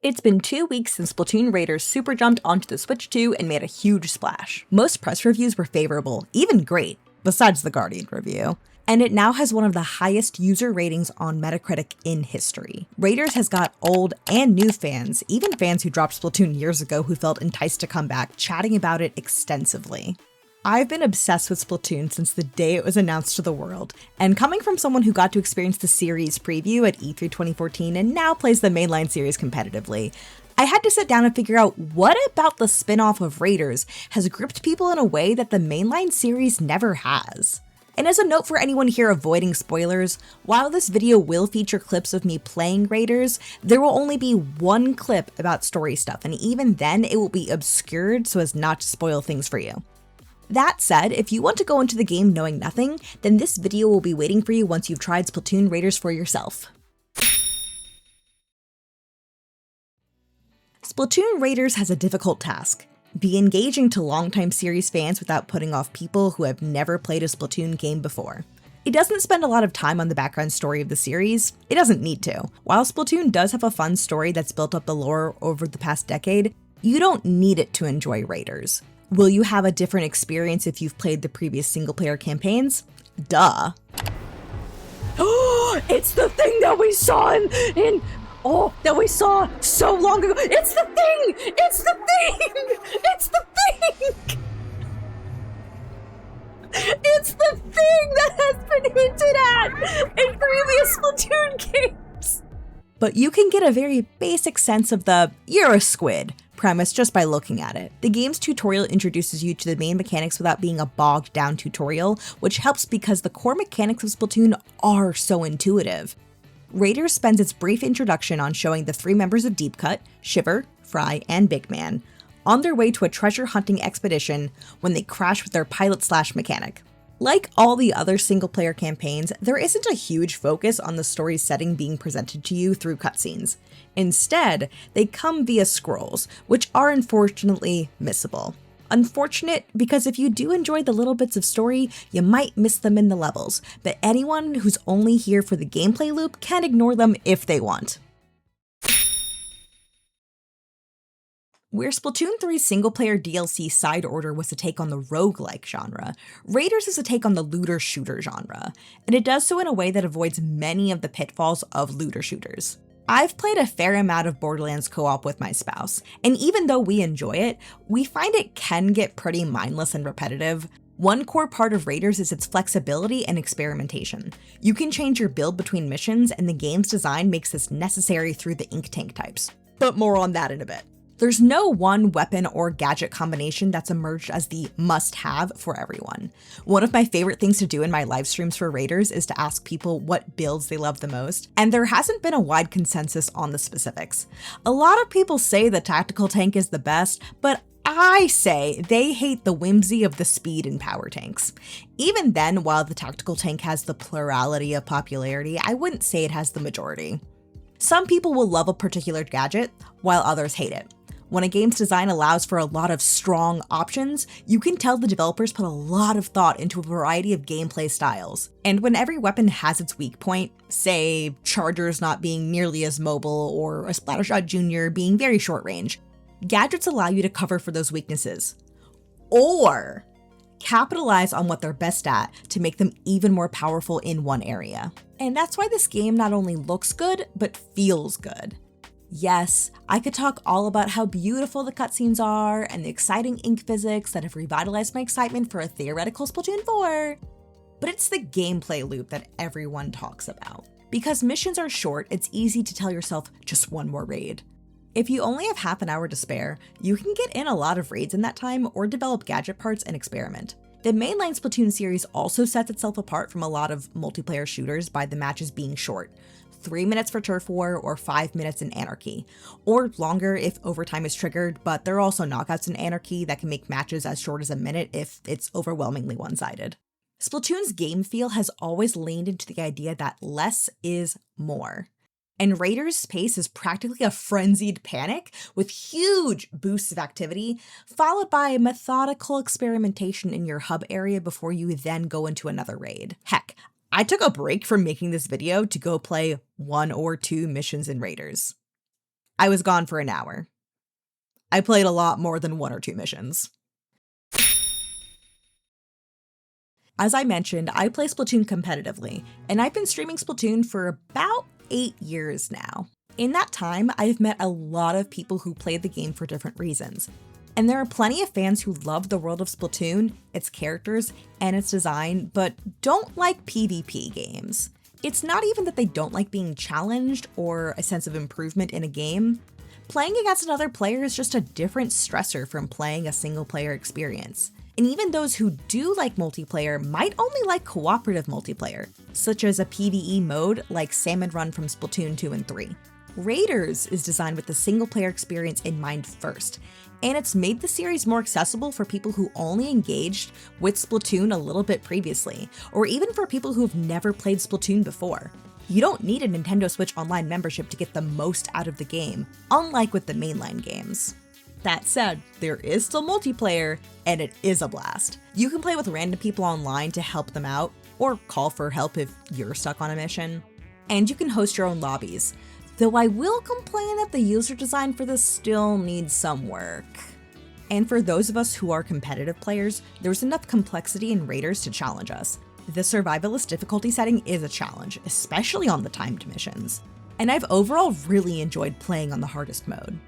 It's been 2 weeks since Splatoon Raiders super jumped onto the Switch 2 and made a huge splash. Most press reviews were favorable, even great, besides the Guardian review. And it now has one of the highest user ratings on Metacritic in history. Raiders has got old and new fans, even fans who dropped Splatoon years ago who felt enticed to come back, chatting about it extensively. I've been obsessed with Splatoon since the day it was announced to the world, and coming from someone who got to experience the series preview at E3 2014 and now plays the mainline series competitively, I had to sit down and figure out what about the spin-off of Raiders has gripped people in a way that the mainline series never has. And as a note for anyone here avoiding spoilers, while this video will feature clips of me playing Raiders, there will only be one clip about story stuff, and even then it will be obscured so as not to spoil things for you. That said, if you want to go into the game knowing nothing, then this video will be waiting for you once you've tried Splatoon Raiders for yourself. Splatoon Raiders has a difficult task. Be engaging to longtime series fans without putting off people who have never played a Splatoon game before. It doesn't spend a lot of time on the background story of the series. It doesn't need to. While Splatoon does have a fun story that's built up the lore over the past decade, you don't need it to enjoy Raiders. Will you have a different experience if you've played the previous single-player campaigns? Duh. Oh, it's the thing that we saw that we saw so long ago. It's the thing! It's the thing! It's the thing! It's the thing that has been hinted at in previous Splatoon games! But you can get a very basic sense of the "you're a squid" premise just by looking at it. The game's tutorial introduces you to the main mechanics without being a bogged down tutorial, which helps because the core mechanics of Splatoon are so intuitive. Raiders spends its brief introduction on showing the 3 members of Deep Cut, Shiver, Fry, and Big Man, on their way to a treasure hunting expedition when they crash with their pilot/slash mechanic. Like all the other single-player campaigns, there isn't a huge focus on the story's setting being presented to you through cutscenes. Instead, they come via scrolls, which are unfortunately missable. Unfortunate because if you do enjoy the little bits of story, you might miss them in the levels, but anyone who's only here for the gameplay loop can ignore them if they want. Where Splatoon 3's single-player DLC Side Order was a take on the roguelike genre, Raiders is a take on the looter-shooter genre, and it does so in a way that avoids many of the pitfalls of looter shooters. I've played a fair amount of Borderlands co-op with my spouse, and even though we enjoy it, we find it can get pretty mindless and repetitive. One core part of Raiders is its flexibility and experimentation. You can change your build between missions, and the game's design makes this necessary through the ink tank types. But more on that in a bit. There's no one weapon or gadget combination that's emerged as the must-have for everyone. One of my favorite things to do in my live streams for Raiders is to ask people what builds they love the most, and there hasn't been a wide consensus on the specifics. A lot of people say the tactical tank is the best, but I say they hate the whimsy of the speed and power tanks. Even then, while the tactical tank has the plurality of popularity, I wouldn't say it has the majority. Some people will love a particular gadget, while others hate it. When a game's design allows for a lot of strong options, you can tell the developers put a lot of thought into a variety of gameplay styles. And when every weapon has its weak point, say Chargers not being nearly as mobile or a Splattershot Jr. being very short range, gadgets allow you to cover for those weaknesses. Or capitalize on what they're best at to make them even more powerful in one area. And that's why this game not only looks good, but feels good. Yes, I could talk all about how beautiful the cutscenes are and the exciting ink physics that have revitalized my excitement for a theoretical Splatoon 4, but it's the gameplay loop that everyone talks about. Because missions are short, it's easy to tell yourself just one more raid. If you only have half an hour to spare, you can get in a lot of raids in that time or develop gadget parts and experiment. The mainline Splatoon series also sets itself apart from a lot of multiplayer shooters by the matches being short. 3 minutes for Turf War or 5 minutes in Anarchy, or longer if overtime is triggered, but there are also knockouts in Anarchy that can make matches as short as a minute if it's overwhelmingly one-sided. Splatoon's game feel has always leaned into the idea that less is more. And Raiders' pace is practically a frenzied panic with huge boosts of activity, followed by methodical experimentation in your hub area before you then go into another raid. Heck, I took a break from making this video to go play 1 or 2 missions in Raiders. I was gone for an hour. I played a lot more than 1 or 2 missions. As I mentioned, I play Splatoon competitively, and I've been streaming Splatoon for about 8 years now. In that time, I've met a lot of people who play the game for different reasons. And there are plenty of fans who love the world of Splatoon, its characters, and its design, but don't like PvP games. It's not even that they don't like being challenged or a sense of improvement in a game. Playing against another player is just a different stressor from playing a single player experience. And even those who do like multiplayer might only like cooperative multiplayer, such as a PvE mode like Salmon Run from Splatoon 2 and 3. Raiders is designed with the single player experience in mind first, and it's made the series more accessible for people who only engaged with Splatoon a little bit previously, or even for people who've never played Splatoon before. You don't need a Nintendo Switch Online membership to get the most out of the game, unlike with the mainline games. That said, there is still multiplayer, and it is a blast. You can play with random people online to help them out, or call for help if you're stuck on a mission. And you can host your own lobbies, though I will complain that the user design for this still needs some work. And for those of us who are competitive players, there's enough complexity in Raiders to challenge us. The survivalist difficulty setting is a challenge, especially on the timed missions. And I've overall really enjoyed playing on the hardest mode.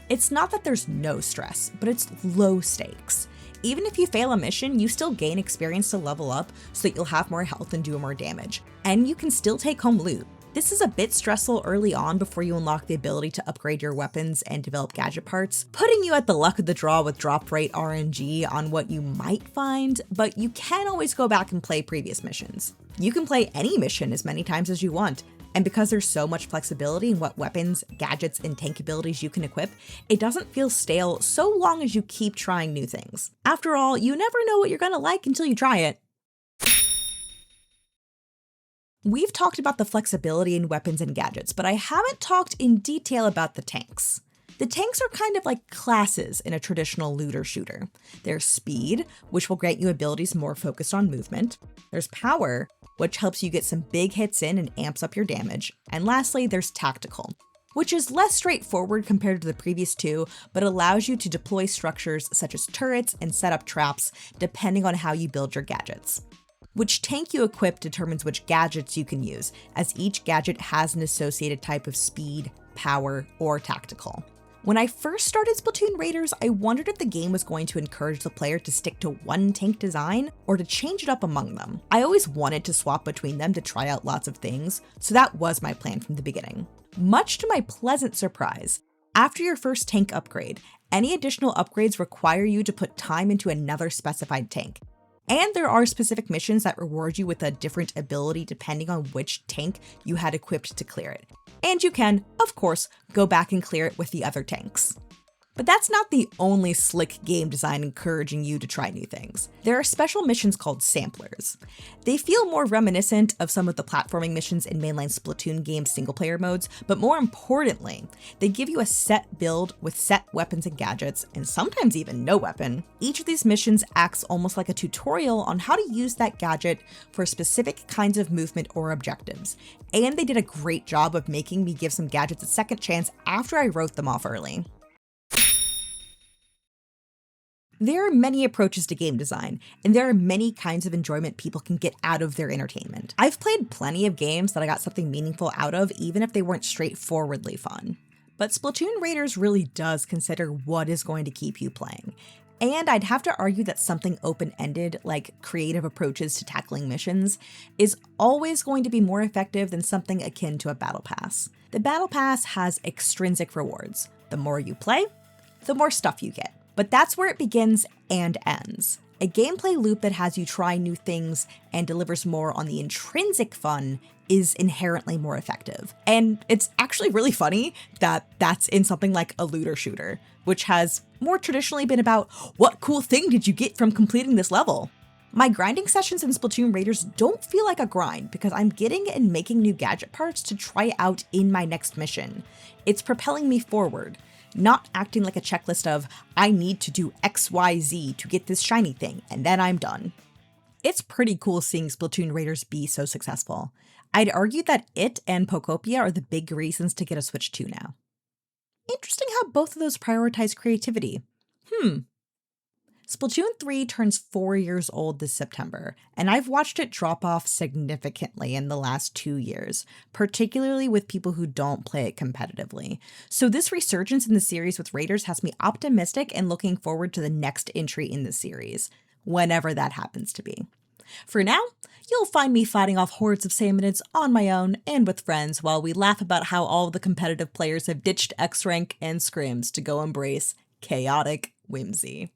It's not that there's no stress, but it's low stakes. Even if you fail a mission, you still gain experience to level up so that you'll have more health and do more damage. And you can still take home loot. This is a bit stressful early on before you unlock the ability to upgrade your weapons and develop gadget parts, putting you at the luck of the draw with drop rate RNG on what you might find, but you can always go back and play previous missions. You can play any mission as many times as you want, and because there's so much flexibility in what weapons, gadgets, and tank abilities you can equip, it doesn't feel stale so long as you keep trying new things. After all, you never know what you're gonna like until you try it. We've talked about the flexibility in weapons and gadgets, but I haven't talked in detail about the tanks. The tanks are kind of like classes in a traditional looter shooter. There's speed, which will grant you abilities more focused on movement. There's power, which helps you get some big hits in and amps up your damage. And lastly, there's tactical, which is less straightforward compared to the previous two, but allows you to deploy structures such as turrets and set up traps depending on how you build your gadgets. Which tank you equip determines which gadgets you can use, as each gadget has an associated type of speed, power, or tactical. When I first started Splatoon Raiders, I wondered if the game was going to encourage the player to stick to one tank design or to change it up among them. I always wanted to swap between them to try out lots of things, so that was my plan from the beginning. Much to my pleasant surprise, after your first tank upgrade, any additional upgrades require you to put time into another specified tank. And there are specific missions that reward you with a different ability depending on which tank you had equipped to clear it. And you can, of course, go back and clear it with the other tanks. But that's not the only slick game design encouraging you to try new things. There are special missions called samplers. They feel more reminiscent of some of the platforming missions in mainline Splatoon game single-player modes, but more importantly, they give you a set build with set weapons and gadgets, and sometimes even no weapon. Each of these missions acts almost like a tutorial on how to use that gadget for specific kinds of movement or objectives. And they did a great job of making me give some gadgets a second chance after I wrote them off early. There are many approaches to game design, and there are many kinds of enjoyment people can get out of their entertainment. I've played plenty of games that I got something meaningful out of, even if they weren't straightforwardly fun. But Splatoon Raiders really does consider what is going to keep you playing. And I'd have to argue that something open-ended, like creative approaches to tackling missions, is always going to be more effective than something akin to a battle pass. The battle pass has extrinsic rewards. The more you play, the more stuff you get. But that's where it begins and ends. A gameplay loop that has you try new things and delivers more on the intrinsic fun is inherently more effective. And it's actually really funny that that's in something like a looter shooter, which has more traditionally been about what cool thing did you get from completing this level? My grinding sessions in Splatoon Raiders don't feel like a grind because I'm getting and making new gadget parts to try out in my next mission. It's propelling me forward, not acting like a checklist of, I need to do XYZ to get this shiny thing, and then I'm done. It's pretty cool seeing Splatoon Raiders be so successful. I'd argue that it and Pokopia are the big reasons to get a Switch 2 now. Interesting how both of those prioritize creativity. Splatoon 3 turns 4 years old this September, and I've watched it drop off significantly in the last 2 years, particularly with people who don't play it competitively. So this resurgence in the series with Raiders has me optimistic and looking forward to the next entry in the series, whenever that happens to be. For now, you'll find me fighting off hordes of Samonids on my own and with friends while we laugh about how all the competitive players have ditched X-Rank and scrims to go embrace chaotic whimsy.